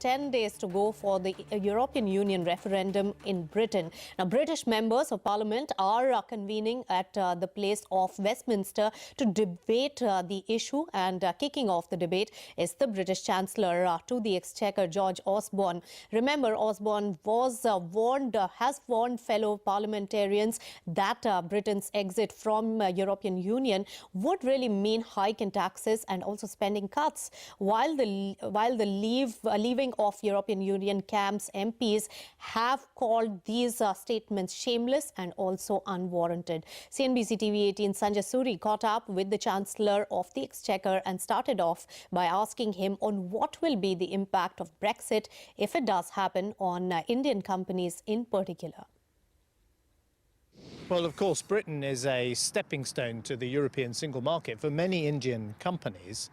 10 days to go for the European Union referendum in Britain. Now, British members of Parliament are convening at the place of Westminster to debate the issue, and kicking off the debate is the British Chancellor to the Exchequer, George Osborne. Remember, Osborne has warned fellow parliamentarians that Britain's exit from European Union would really mean hike in taxes and also spending cuts, while the leaving of European Union camps MPs have called these statements shameless and also unwarranted. CNBC-TV18 Sanjay Suri caught up with the Chancellor of the Exchequer and started off by asking him on what will be the impact of Brexit if it does happen on Indian companies in particular. Well, of course, Britain is a stepping stone to the European single market for many Indian companies.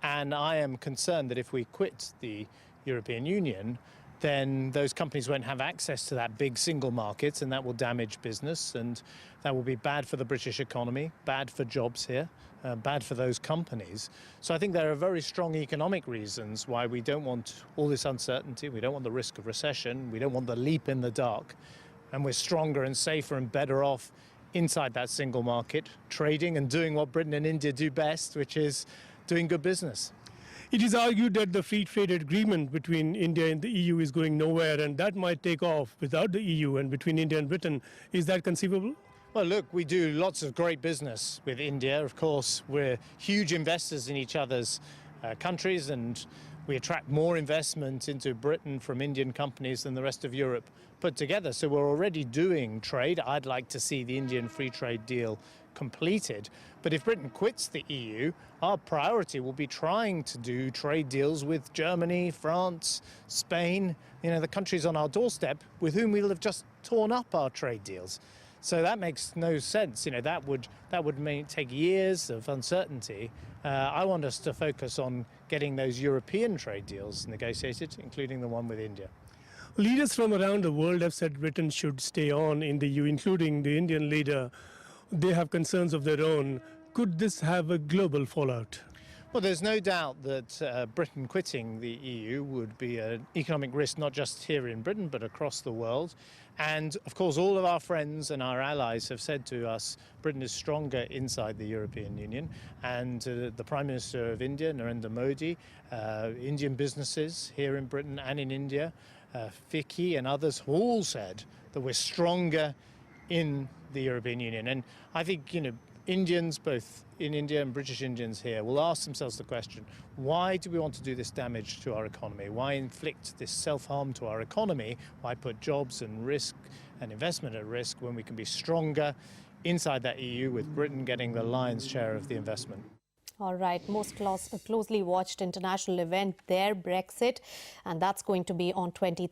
And I am concerned that if we quit the European Union, then those companies won't have access to that big single market, and that will damage business, and that will be bad for the British economy, bad for jobs here, bad for those companies. So I think there are very strong economic reasons why we don't want all this uncertainty, we don't want the risk of recession, we don't want the leap in the dark, and we're stronger and safer and better off inside that single market, trading and doing what Britain and India do best, which is doing good business. It is argued that the free trade agreement between India and the EU is going nowhere, and that might take off without the EU and between India and Britain. Is that conceivable? Well, look, we do lots of great business with India. Of course, we're huge investors in each other's countries, and we attract more investment into Britain from Indian companies than the rest of Europe put together. So we're already doing trade. I'd like to see the Indian free trade deal completed. But if Britain quits the EU, our priority will be trying to do trade deals with Germany, France, Spain, the countries on our doorstep with whom we'll have just torn up our trade deals. So that makes no sense. That would take years of uncertainty. I want us to focus on getting those European trade deals negotiated, including the one with India. Leaders from around the world have said Britain should stay on in the EU, including the Indian leader. They have concerns of their own. Could this have a global fallout? Well, there's no doubt that Britain quitting the EU would be an economic risk, not just here in Britain, but across the world. And, of course, all of our friends and our allies have said to us Britain is stronger inside the European Union. And the Prime Minister of India, Narendra Modi, Indian businesses here in Britain and in India, FICCI and others have all said that we're stronger in the European Union. And I think, Indians, both in India and British Indians here, will ask themselves the question, why do we want to do this damage to our economy? Why inflict this self-harm to our economy? Why put jobs and risk and investment at risk when we can be stronger inside that EU, with Britain getting the lion's share of the investment? All right, most closely watched international event there, Brexit, and that's going to be on 23rd.